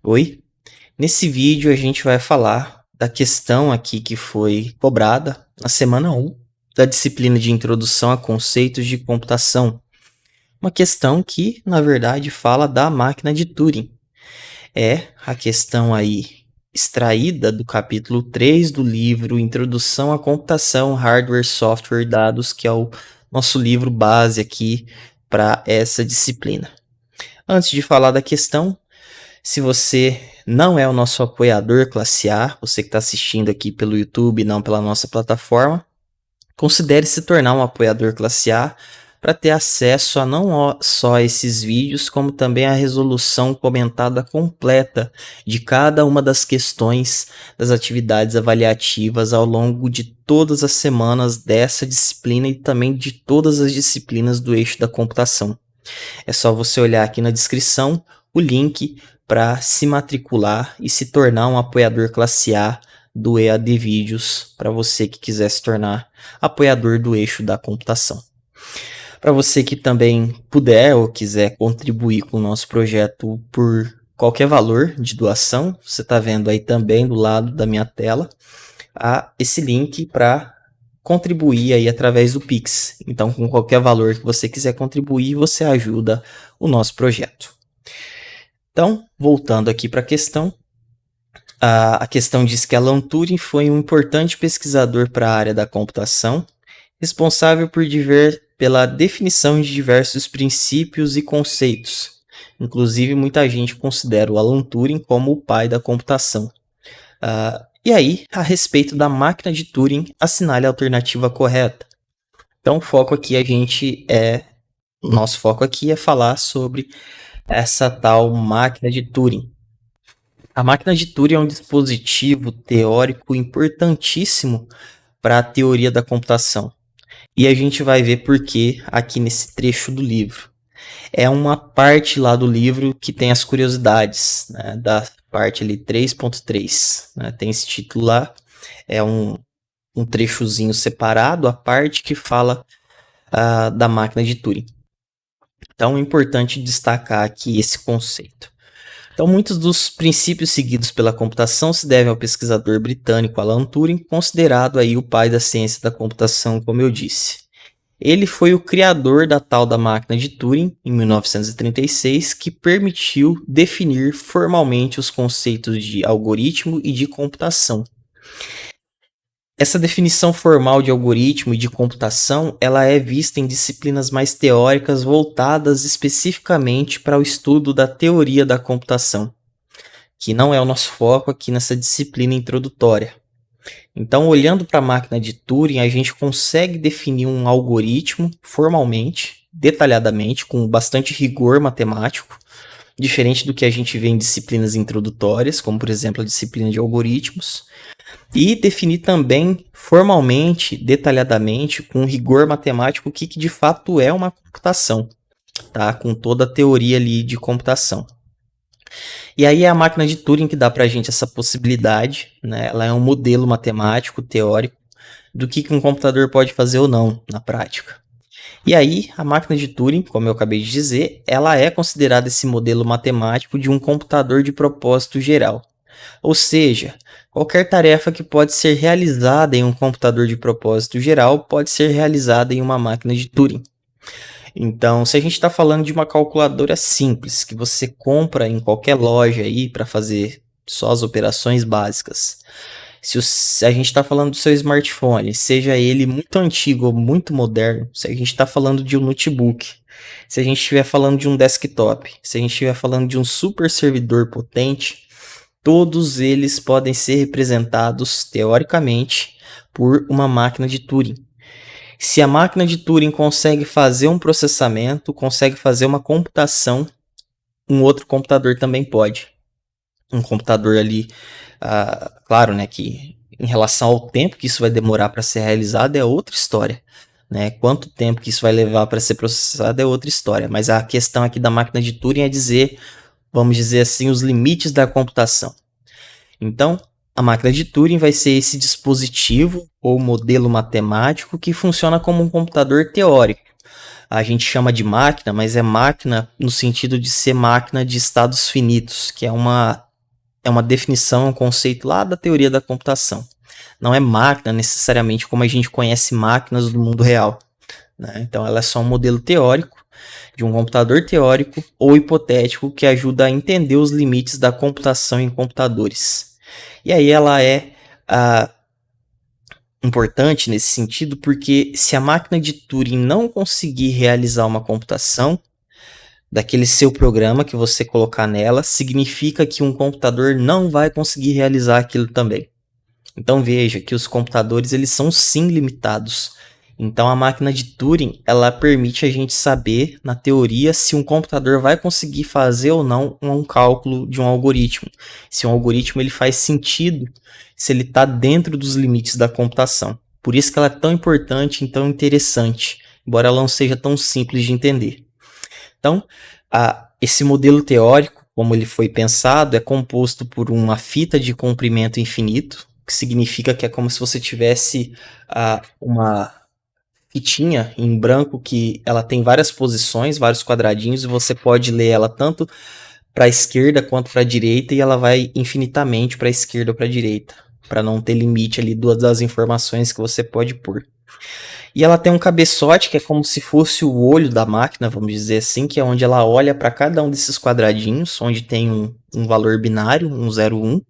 Oi, nesse vídeo a gente vai falar da questão aqui que foi cobrada na semana 1 da disciplina de Introdução a Conceitos de Computação. Uma questão que, na verdade, fala da máquina de Turing. É a questão aí extraída do capítulo 3 do livro Introdução à Computação, Hardware, Software e Dados, que é o nosso livro base aqui para essa disciplina. Antes de falar da questão, se você não é o nosso apoiador classe A, você que está assistindo aqui pelo YouTube, não pela nossa plataforma, considere se tornar um apoiador classe A para ter acesso a não só esses vídeos, como também a resolução comentada completa de cada uma das questões das atividades avaliativas ao longo de todas as semanas dessa disciplina e também de todas as disciplinas do eixo da computação. É só você olhar aqui na descrição o link para se matricular e se tornar um apoiador classe A do EAD Vídeos, para você que quiser se tornar apoiador do eixo da computação. Para você que também puder ou quiser contribuir com o nosso projeto por qualquer valor de doação, você está vendo aí também do lado da minha tela esse link para contribuir aí através do Pix. Então, com qualquer valor que você quiser contribuir, você ajuda o nosso projeto. Então, voltando aqui para a questão, a questão diz que Alan Turing foi um importante pesquisador para a área da computação, responsável pela definição de diversos princípios e conceitos. Inclusive, muita gente considera o Alan Turing como o pai da computação. E aí, a respeito da máquina de Turing, assinale a alternativa correta. Então, nosso foco aqui é falar sobre essa tal máquina de Turing. A máquina de Turing é um dispositivo teórico importantíssimo para a teoria da computação. E a gente vai ver por que aqui nesse trecho do livro. É uma parte lá do livro que tem as curiosidades, né, da parte ali 3.3. Né, tem esse título lá, é um trechozinho separado, a parte que fala da máquina de Turing. Então é importante destacar aqui esse conceito. Então, muitos dos princípios seguidos pela computação se devem ao pesquisador britânico Alan Turing, considerado aí o pai da ciência da computação, como eu disse. Ele foi o criador da tal da máquina de Turing, em 1936, que permitiu definir formalmente os conceitos de algoritmo e de computação. Essa definição formal de algoritmo e de computação, ela é vista em disciplinas mais teóricas voltadas especificamente para o estudo da teoria da computação, que não é o nosso foco aqui nessa disciplina introdutória. Então, olhando para a máquina de Turing, a gente consegue definir um algoritmo formalmente, detalhadamente, com bastante rigor matemático, diferente do que a gente vê em disciplinas introdutórias, como por exemplo a disciplina de algoritmos, e definir também formalmente, detalhadamente, com rigor matemático, o que de fato é uma computação, tá? Com toda a teoria ali de computação. E aí é a máquina de Turing que dá para a gente essa possibilidade, né? Ela é um modelo matemático, teórico, do que um computador pode fazer ou não na prática. E aí, a máquina de Turing, como eu acabei de dizer, ela é considerada esse modelo matemático de um computador de propósito geral. Ou seja, qualquer tarefa que pode ser realizada em um computador de propósito geral pode ser realizada em uma máquina de Turing. Então, se a gente está falando de uma calculadora simples, que você compra em qualquer loja aí para fazer só as operações básicas, se a gente está falando do seu smartphone, seja ele muito antigo ou muito moderno, se a gente está falando de um notebook, se a gente estiver falando de um desktop, se a gente estiver falando de um super servidor potente, todos eles podem ser representados, teoricamente, por uma máquina de Turing. Se a máquina de Turing consegue fazer um processamento, consegue fazer uma computação, um outro computador também pode. Um computador ali, claro, né, que em relação ao tempo que isso vai demorar para ser realizado é outra história. Né? Quanto tempo que isso vai levar para ser processado é outra história. Mas a questão aqui da máquina de Turing é dizer, vamos dizer assim, os limites da computação. Então, a máquina de Turing vai ser esse dispositivo ou modelo matemático que funciona como um computador teórico. A gente chama de máquina, mas é máquina no sentido de ser máquina de estados finitos, que é uma é uma definição, um conceito lá da teoria da computação. Não é máquina necessariamente como a gente conhece máquinas do mundo real, né? Então ela é só um modelo teórico de um computador teórico ou hipotético que ajuda a entender os limites da computação em computadores. E aí ela é importante nesse sentido porque se a máquina de Turing não conseguir realizar uma computação daquele seu programa que você colocar nela, significa que um computador não vai conseguir realizar aquilo também. Então veja que os computadores eles são sim limitados. Então a máquina de Turing ela permite a gente saber na teoria se um computador vai conseguir fazer ou não um cálculo de um algoritmo, se um algoritmo ele faz sentido, se ele está dentro dos limites da computação. Por isso que ela é tão importante e tão interessante, embora ela não seja tão simples de entender. Então, esse modelo teórico, como ele foi pensado, é composto por uma fita de comprimento infinito, que significa que é como se você tivesse uma fitinha em branco que ela tem várias posições, vários quadradinhos, e você pode ler ela tanto para a esquerda quanto para a direita, e ela vai infinitamente para a esquerda ou para a direita, para não ter limite ali das informações que você pode pôr. E ela tem um cabeçote que é como se fosse o olho da máquina, vamos dizer assim, que é onde ela olha para cada um desses quadradinhos, onde tem um valor binário, um 0, 1.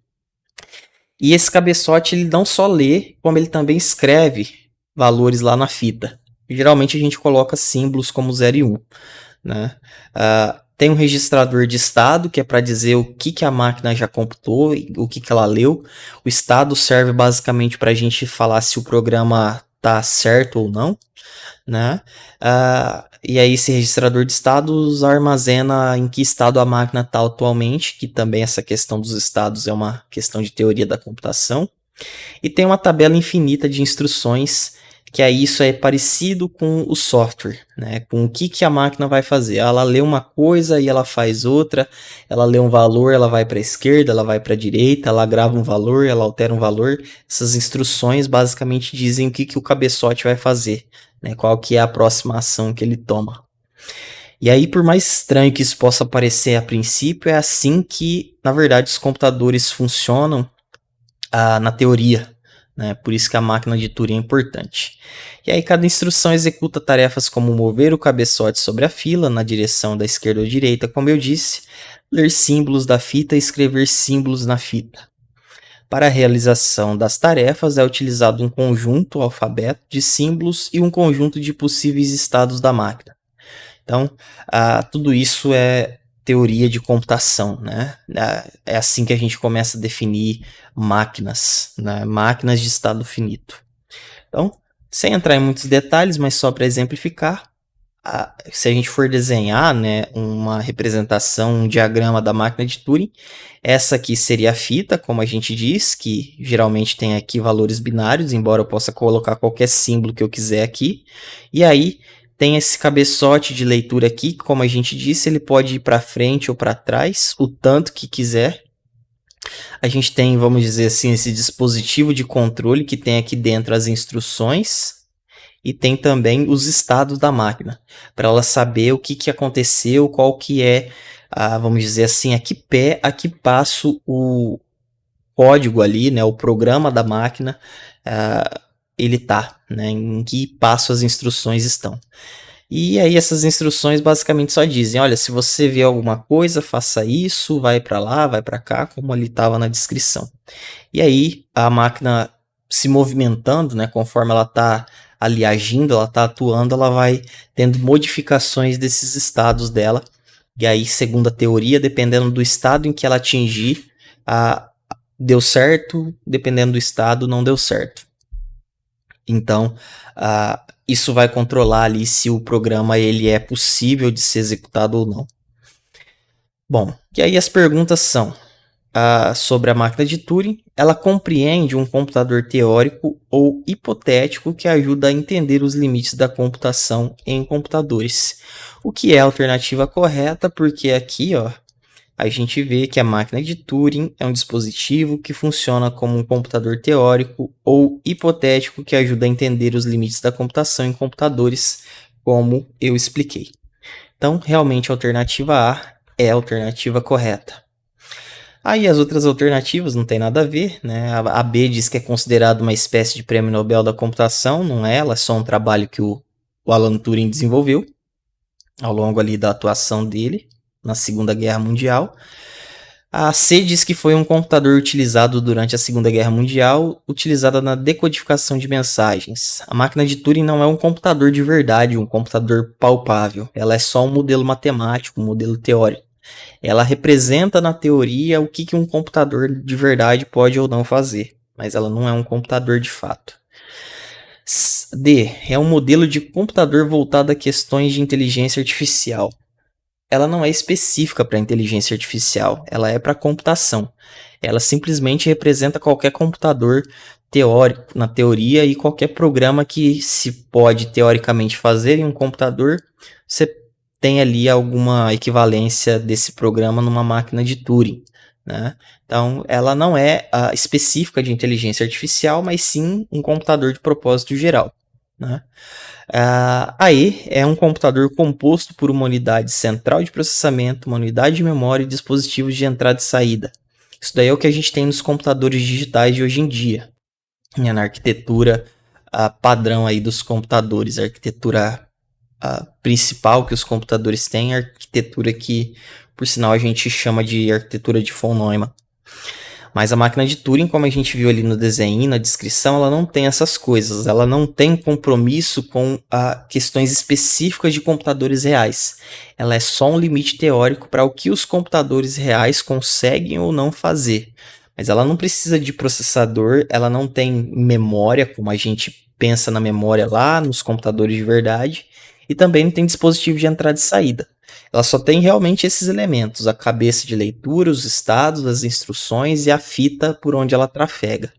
E esse cabeçote ele não só lê, como ele também escreve valores lá na fita. Geralmente a gente coloca símbolos como 0 e 1. Né? Tem um registrador de estado, que é para dizer o que a máquina já computou, o que ela leu. O estado serve basicamente para a gente falar se o programa está certo ou não. Né? E aí esse registrador de estados armazena em que estado a máquina está atualmente, que também essa questão dos estados é uma questão de teoria da computação. E tem uma tabela infinita de instruções, que aí isso é parecido com o software, né? Com o que a máquina vai fazer. Ela lê uma coisa e ela faz outra, ela lê um valor, ela vai para a esquerda, ela vai para a direita, ela grava um valor, ela altera um valor. Essas instruções basicamente dizem o que o cabeçote vai fazer, né? Qual que é a próxima ação que ele toma. E aí, por mais estranho que isso possa parecer a princípio, é assim que, na verdade, os computadores funcionam na teoria, né? Por isso que a máquina de Turing é importante. E aí cada instrução executa tarefas como mover o cabeçote sobre a fila na direção da esquerda ou direita, como eu disse, ler símbolos da fita e escrever símbolos na fita. Para a realização das tarefas é utilizado um conjunto alfabeto de símbolos e um conjunto de possíveis estados da máquina. Então, tudo isso é teoria de computação, né? É assim que a gente começa a definir máquinas, né? Máquinas de estado finito. Então, sem entrar em muitos detalhes, mas só para exemplificar, se a gente for desenhar, né, uma representação, um diagrama da máquina de Turing, essa aqui seria a fita, como a gente diz, que geralmente tem aqui valores binários, embora eu possa colocar qualquer símbolo que eu quiser aqui. E aí tem esse cabeçote de leitura aqui, que, como a gente disse, ele pode ir para frente ou para trás, o tanto que quiser. A gente tem, vamos dizer assim, esse dispositivo de controle que tem aqui dentro as instruções e tem também os estados da máquina, para ela saber o que aconteceu, qual que é, vamos dizer assim, a que passo o código ali, né, o programa da máquina, ele tá, né, em que passo as instruções estão. E aí essas instruções basicamente só dizem, olha, se você vê alguma coisa, faça isso, vai para lá, vai para cá, como ali estava na descrição. E aí a máquina se movimentando, né, conforme ela está ali agindo, ela está atuando, ela vai tendo modificações desses estados dela. E aí, segundo a teoria, dependendo do estado em que ela atingir, deu certo, dependendo do estado, não deu certo. Então, isso vai controlar ali se o programa ele é possível de ser executado ou não. Bom, e aí as perguntas são sobre a máquina de Turing, ela compreende um computador teórico ou hipotético que ajuda a entender os limites da computação em computadores. O que é a alternativa correta, porque aqui a gente vê que a máquina de Turing é um dispositivo que funciona como um computador teórico ou hipotético que ajuda a entender os limites da computação em computadores, como eu expliquei. Então, realmente, a alternativa A é a alternativa correta. Aí as outras alternativas não tem nada a ver, né? A B diz que é considerado uma espécie de prêmio Nobel da computação, não é? Ela é só um trabalho que o Alan Turing desenvolveu ao longo ali da atuação dele na Segunda Guerra Mundial. A C diz que foi um computador utilizado durante a Segunda Guerra Mundial, utilizada na decodificação de mensagens. A máquina de Turing não é um computador de verdade, um computador palpável. Ela é só um modelo matemático, um modelo teórico. Ela representa na teoria o que um computador de verdade pode ou não fazer, mas ela não é um computador de fato. D. É um modelo de computador voltado a questões de inteligência artificial. Ela não é específica para inteligência artificial, ela é para computação. Ela simplesmente representa qualquer computador teórico, na teoria, e qualquer programa que se pode teoricamente fazer em um computador, você tem ali alguma equivalência desse programa numa máquina de Turing, né? Então, ela não é específica de inteligência artificial, mas sim um computador de propósito geral, né? A E é um computador composto por uma unidade central de processamento, uma unidade de memória e dispositivos de entrada e saída. Isso daí é o que a gente tem nos computadores digitais de hoje em dia, né, na arquitetura padrão aí dos computadores, a arquitetura principal que os computadores têm, a arquitetura que, por sinal, a gente chama de arquitetura de von Neumann. Mas a máquina de Turing, como a gente viu ali no desenho e na descrição, ela não tem essas coisas. Ela não tem compromisso com questões específicas de computadores reais. Ela é só um limite teórico para o que os computadores reais conseguem ou não fazer. Mas ela não precisa de processador, ela não tem memória, como a gente pensa na memória lá nos computadores de verdade, e também não tem dispositivo de entrada e saída. Ela só tem realmente esses elementos: a cabeça de leitura, os estados, as instruções e a fita por onde ela trafega.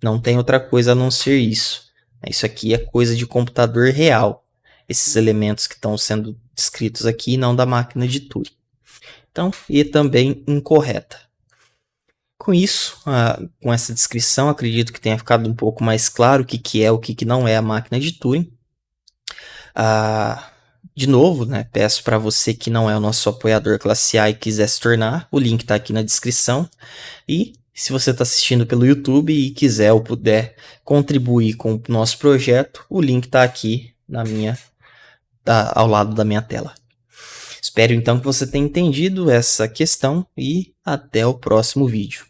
Não tem outra coisa a não ser isso. Isso aqui é coisa de computador real. Esses elementos que estão sendo descritos aqui, não da máquina de Turing. Então, e também incorreta. Com isso, com essa descrição, acredito que tenha ficado um pouco mais claro o que é, o que não é a máquina de Turing. De novo, né, peço para você que não é o nosso apoiador classe A e quiser se tornar, o link está aqui na descrição. E se você está assistindo pelo YouTube e quiser ou puder contribuir com o nosso projeto, o link está aqui ao lado da minha tela. Espero então que você tenha entendido essa questão e até o próximo vídeo.